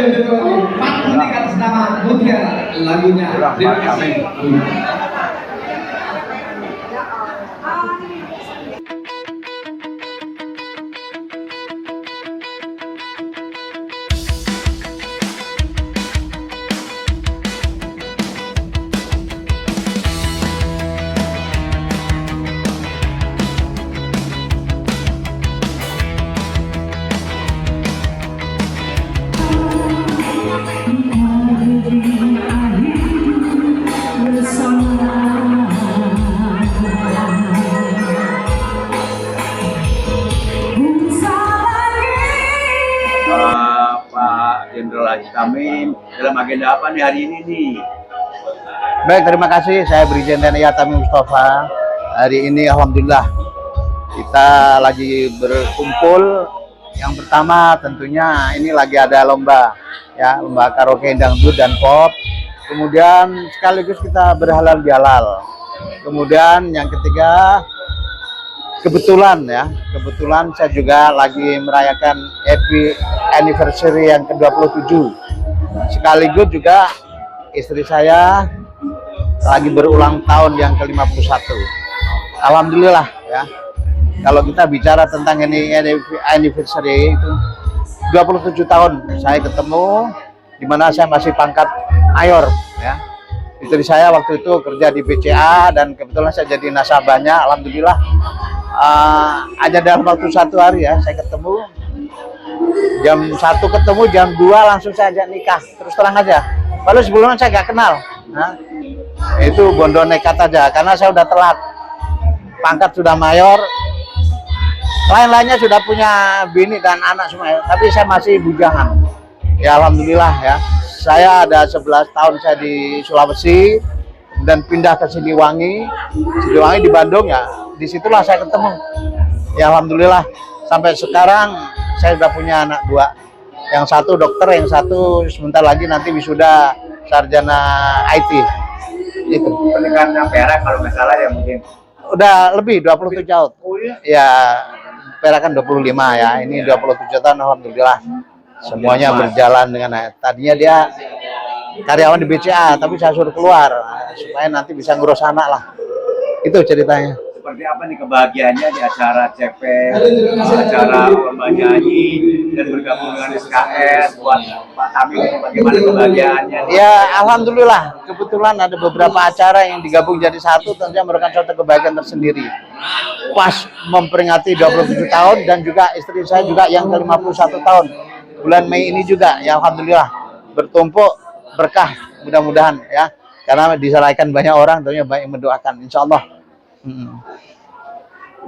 Pak Kuning atas nama Mutiara lagunya. Terima kasih. Pak Jenderal Haji Tamim, dalam agenda apa nih hari ini nih? Baik, terima kasih. Saya Brigjen TNI Tamim Mustafa. Hari ini alhamdulillah kita lagi berkumpul. Yang pertama tentunya ini lagi ada lomba ya, lomba karaoke dangdut dan pop. Kemudian sekaligus kita berhalal bihalal. Kemudian yang ketiga kebetulan saya juga lagi merayakan happy anniversary yang ke-27. Sekaligus juga istri saya lagi berulang tahun yang ke-51. Alhamdulillah ya. Kalau kita bicara tentang ini anniversary itu 27 tahun saya ketemu, di mana saya masih pangkat mayor ya. Istri saya waktu itu kerja di BCA dan kebetulan saya jadi nasabahnya. Alhamdulillah aja dalam waktu 1 hari ya saya ketemu. Jam 1 ketemu, jam 2 langsung saya ajak nikah. Terus terang aja. Padahal sebelumnya saya nggak kenal. Nah, itu bondo nekat aja karena saya udah telat. Pangkat sudah mayor. Lain-lainnya sudah punya bini dan anak semua ya. Tapi saya masih bujangan. Ya alhamdulillah ya. Saya ada 11 tahun saya di Sulawesi dan pindah ke Siliwangi di Bandung ya. Disitulah saya ketemu. Ya alhamdulillah sampai sekarang saya sudah punya anak 2. Yang satu dokter, yang satu sebentar lagi nanti wisuda sarjana IT. Itu. Pernikahannya perak kalau nggak salah ya mungkin. Udah lebih 27 tahun. Oh iya. Ya perak kan 25 ya. Ini 27 tahun alhamdulillah. Semuanya berjalan dengan tadinya dia karyawan di BCA tapi saya suruh keluar supaya nanti bisa ngurus anak lah. Itu ceritanya. Seperti apa nih kebahagiaannya di acara CP, acara lomba nyanyi dan bergabung dengan SKS buat Pak Tamim, bagaimana kebahagiaannya? Ya alhamdulillah kebetulan ada beberapa acara yang digabung jadi satu, tentunya merupakan suatu kebahagiaan tersendiri. Pas memperingati 27 tahun dan juga istri saya juga yang ke-51 tahun. Bulan Mei ini juga ya alhamdulillah bertumpuk berkah mudah-mudahan ya, karena diserahkan banyak orang tentunya banyak yang mendoakan insyaallah.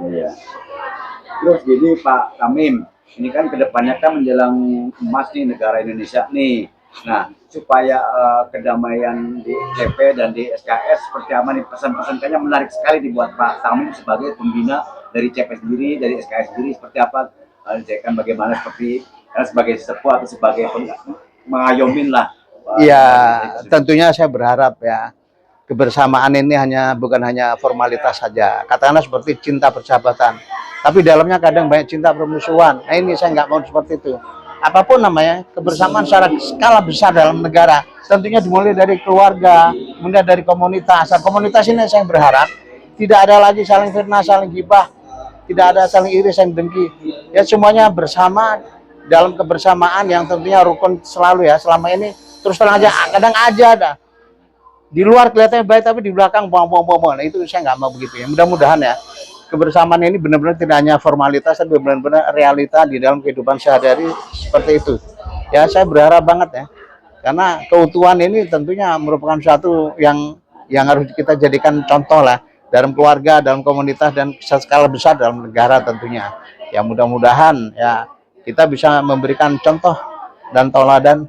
Iya. Terus gini Pak Tamim, ini kan kedepannya kan menjelang emas nih negara Indonesia nih. Nah supaya kedamaian di CP dan di SKS seperti apa nih, pesan-pesan kayaknya menarik sekali dibuat Pak Tamim sebagai pembina dari CP sendiri, dari SKS sendiri seperti apa, kan bagaimana seperti sebagai sesepuh atau sebagai mengayomin lah. Iya, tentunya saya berharap ya kebersamaan ini bukan hanya formalitas saja. Katakanlah seperti cinta persahabatan, tapi dalamnya kadang banyak cinta permusuhan. Nah ini saya nggak mau seperti itu. Apapun namanya kebersamaan secara skala besar dalam negara, tentunya dimulai dari keluarga, kemudian dari komunitas. Dan komunitas ini saya berharap tidak ada lagi saling fitnah, saling gibah, tidak ada saling iri, saling dengki. Ya semuanya bersama dalam kebersamaan yang tentunya rukun selalu ya. Selama ini terus terang aja kadang aja ada di luar kelihatannya baik tapi di belakang bohong-bohong. Nah itu saya nggak mau begitu ya. Mudah-mudahan ya kebersamaan ini benar-benar tidak hanya formalitas tapi benar-benar realita di dalam kehidupan sehari-hari seperti itu. Ya saya berharap banget ya. Karena keutuhan ini tentunya merupakan suatu yang harus kita jadikan contoh lah dalam keluarga, dalam komunitas dan skala besar dalam negara tentunya. Ya mudah-mudahan ya kita bisa memberikan contoh dan tauladan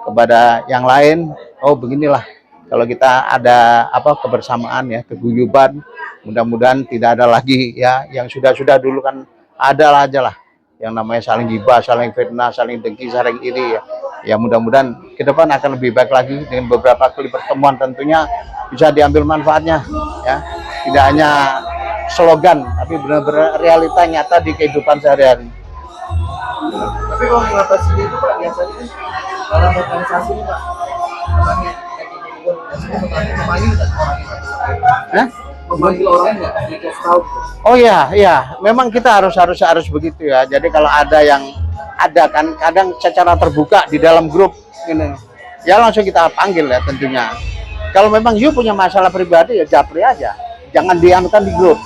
kepada yang lain. Oh beginilah kalau kita ada kebersamaan ya, keguyuban. Mudah-mudahan tidak ada lagi ya yang sudah dulu kan ada aja lah yang namanya saling gibah, saling fitnah, saling dengki, saling iri ya. Ya mudah-mudahan ke depan akan lebih baik lagi dengan beberapa kali pertemuan tentunya bisa diambil manfaatnya ya. Tidak hanya slogan tapi benar-benar realita nyata di kehidupan sehari-hari. Tapi kalau mengatasi itu Pak, biasanya kan dalam organisasi nih Pak, orangnya memanggil kan orangnya, Hah? memanggil orangnya, dikasih tahu. Oh iya, iya. Memang kita harus begitu ya. Jadi kalau ada yang ada kan kadang secara terbuka di dalam grup ini, ya langsung kita panggil ya tentunya. Kalau memang you punya masalah pribadi ya japri aja, jangan dianukan di grup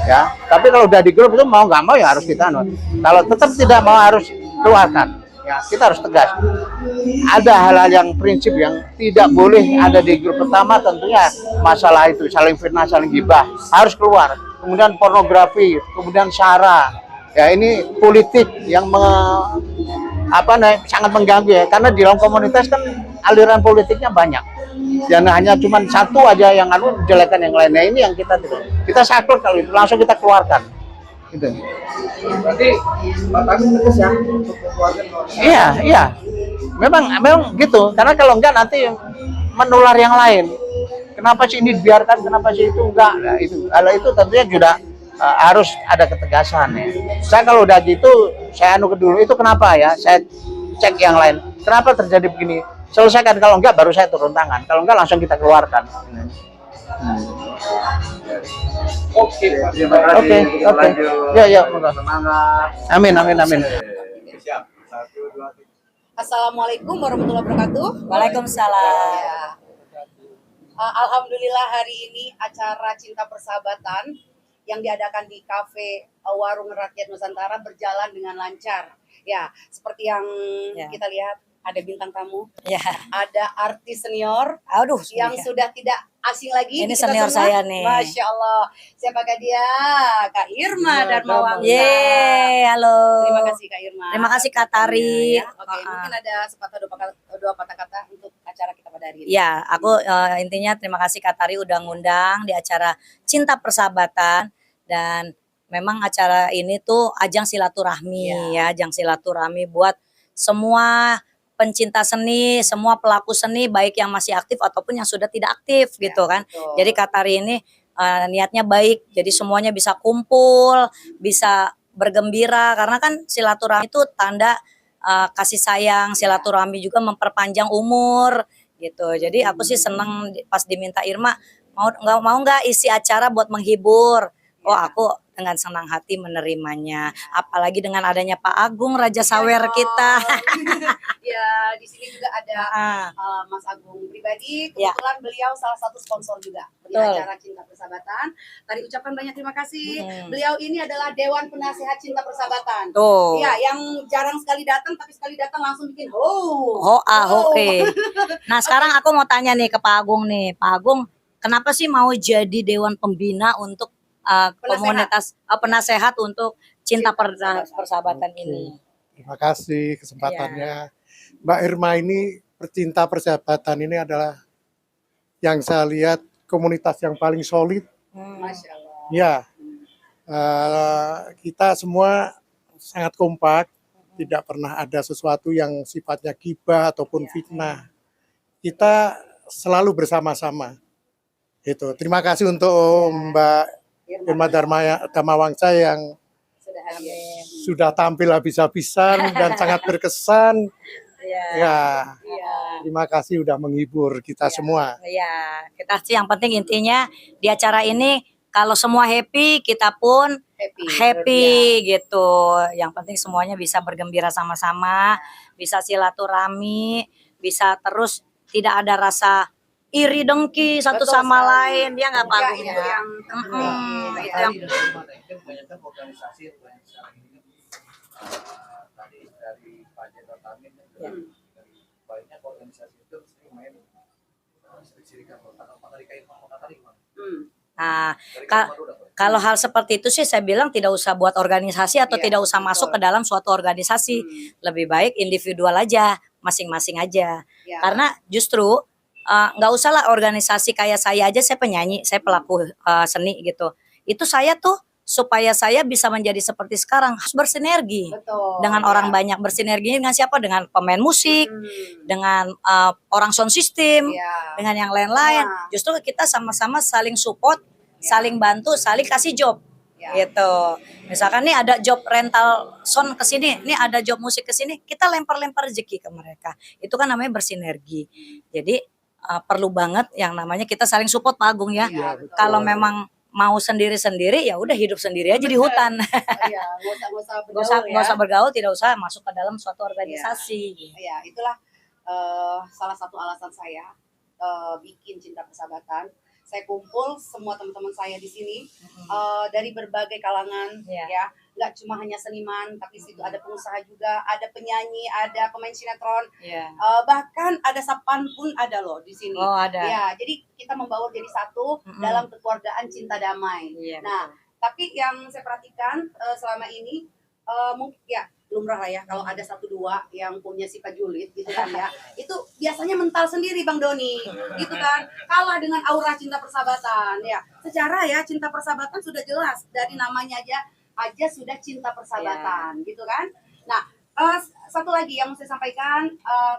ya. Tapi kalau udah di grup itu mau nggak mau ya harus kita anu. Kalau tetap tidak mau harus keluarkan. Ya, kita harus tegas. Ada hal-hal yang prinsip yang tidak boleh ada di grup pertama, tentunya masalah itu saling fitnah, saling gibah harus keluar. Kemudian pornografi, kemudian sara. Ya ini politik yang sangat mengganggu ya, karena di dalam komunitas kan aliran politiknya banyak. Dan hanya cuma satu aja yang jelekan yang lainnya, ini yang kita sakut kalau itu langsung kita keluarkan. Gitu. Berarti Pak Tamin tegas ya untuk keluarga. Iya. Memang gitu. Karena kalau enggak nanti menular yang lain. Kenapa sih ini dibiarkan? Kenapa sih itu enggak? Nah, itu. Kalau itu tentunya juga harus ada ketegasan ya. Saya kalau udah gitu, saya anu ke dulu itu kenapa ya? Saya cek yang lain. Kenapa terjadi begini? Selesaikan. Kalau enggak baru saya turun tangan. Kalau enggak langsung kita keluarkan. Oke, Pak. Terima kasih. Oke. Lanjut. Ya. Semangat. Amin. Siap. 1, 2, 3. Assalamualaikum warahmatullahi wabarakatuh. Waalaikumsalam. Ya. Alhamdulillah hari ini acara Cinta Persahabatan yang diadakan di Cafe Warung Rakyat Nusantara berjalan dengan lancar. Ya, seperti yang Ya. kita lihat ada bintang tamu, Ya, ada artis senior aduh, yang ya. sudah tidak asing lagi. Ini di kita senior semua. saya nih. Masya Allah. Siapakah dia? Kak Irma Dharma Wangsa. Yeay, halo. Terima kasih Kak Irma. Terima kasih Kak Tari. Ya, oke, mungkin ada sepatah dua patah kata untuk acara kita pada hari ini. Ya, aku intinya terima kasih Kak Tari udah ngundang di acara Cinta Persahabatan, dan memang acara ini tuh ajang silaturahmi ya, ajang silaturahmi buat semua pencinta seni, semua pelaku seni baik yang masih aktif ataupun yang sudah tidak aktif gitu kan. Betul. Jadi Kak Tari ini niatnya baik, jadi semuanya bisa kumpul, bisa bergembira karena kan silaturahmi itu tanda kasih sayang, silaturahmi juga memperpanjang umur gitu. Jadi aku sih seneng pas diminta Irma mau nggak isi acara buat menghibur. Oh, aku dengan senang hati menerimanya. Apalagi dengan adanya Pak Agung Raja Sawer kita. Ya, di sini juga ada Mas Agung pribadi. Kebetulan beliau salah satu sponsor juga di Betul. acara Cinta Persahabatan. Tadi ucapkan banyak terima kasih. Beliau ini adalah Dewan Penasehat Cinta Persahabatan. Tuh. Ya, yang jarang sekali datang, tapi sekali datang langsung bikin Nah, sekarang aku mau tanya nih ke Pak Agung nih. Pak Agung, kenapa sih mau jadi Dewan Pembina untuk komunitas penasehat untuk Cinta Persahabatan ini? Terima kasih kesempatannya. Mbak Irma ini pecinta persahabatan ini adalah yang saya lihat komunitas yang paling solid. Masya Allah. Ya, kita semua sangat kompak, tidak pernah ada sesuatu yang sifatnya gibah ataupun fitnah. Kita selalu bersama-sama. Itu. Terima kasih untuk Mbak Irma Dharma Wangsa yang sudah tampil habis-habisan dan sangat berkesan. Ya, terima kasih udah menghibur kita semua. Ya, kita sih yang penting intinya di acara ini kalau semua happy, kita pun happy gitu. Yang penting semuanya bisa bergembira sama-sama, bisa silaturahmi, bisa terus tidak ada rasa iri dengki satu sama lain, ya nggak Pak Agung ya? Itu yang Itu yang Kebanyakan organisasi yang sekarang ini tadi dari Pak Jenderal Tamin dari banyak organisasi itu sering main sirik-sirikan apakah dikain sama Kak Tari. Nah, kalau hal seperti itu sih saya bilang tidak usah buat organisasi atau tidak usah masuk ke dalam suatu organisasi. Lebih baik individual aja, masing-masing aja. Karena justru nggak usah lah organisasi kayak saya aja, saya penyanyi, saya pelaku seni gitu. Itu saya tuh supaya saya bisa menjadi seperti sekarang harus bersinergi. Betul, dengan orang banyak. Bersinergi dengan siapa? Dengan pemain musik, dengan orang sound system, dengan yang lain-lain. Justru kita sama-sama saling support, saling bantu, saling kasih job. Gitu. Misalkan nih ada job rental sound ke sini, nih ada job musik ke sini, kita lempar-lempar rezeki ke mereka. Itu kan namanya bersinergi. Jadi perlu banget yang namanya kita saling support Pak Agung ya. Iya, betul. Kalau memang mau sendiri-sendiri ya udah hidup sendiri aja di hutan. Iya, nggak usah Nggak usah, bergaul nggak ya. usah bergaul, tidak usah masuk ke dalam suatu organisasi. Ya, itulah salah satu alasan saya bikin Cinta Persahabatan. Saya kumpul semua teman-teman saya di sini dari berbagai kalangan, Iya. ya, nggak cuma hanya seniman, tapi situ ada pengusaha juga, ada penyanyi, ada pemain sinetron, Iya. bahkan ada sapan pun ada loh di sini. Oh, ada. Ya, jadi kita membaur jadi satu dalam kekeluargaan cinta damai. Iya, Nah, tapi yang saya perhatikan selama ini mungkin ya lumrah lah ya kalau ada 1-2 yang punya sifat julid gitu kan ya, itu biasanya mental sendiri Bang Doni gitu kan, kalah dengan aura cinta persahabatan ya. Secara ya cinta persahabatan sudah jelas dari namanya aja sudah cinta persahabatan gitu kan. Nah, satu lagi yang mau saya sampaikan,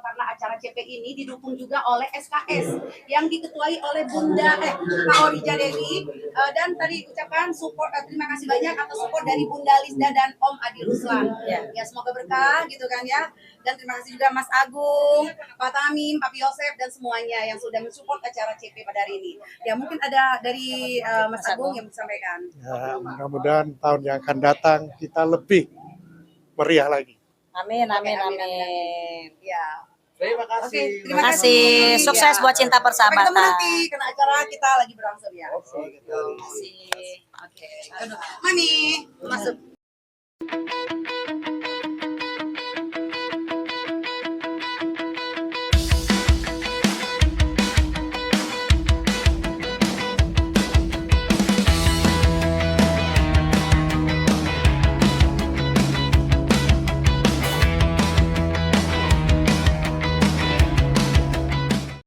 karena acara CP ini didukung juga oleh SKS yang diketuai oleh Bunda Kak Orija Dewi, dan tadi ucapkan support, terima kasih banyak atas support dari Bunda Lisda dan Om Adi Ruslan. Ya, semoga berkah gitu kan ya. Dan terima kasih juga Mas Agung, Pak Tamim, Pak Yosef dan semuanya yang sudah mensupport acara CP pada hari ini. Ya, mungkin ada dari Mas Agung yang disampaikan. Ya, mudah-mudahan tahun yang akan datang kita lebih meriah lagi. Amin, amin, Amin, amin. Ya. Terima kasih. Oke, Terima kasih. Sukses buat Cinta Sampai Persahabatan. ketemu nanti karena acara kita lagi berlangsung ya. Oke. Terima kasih. Oke. Mami, masuk.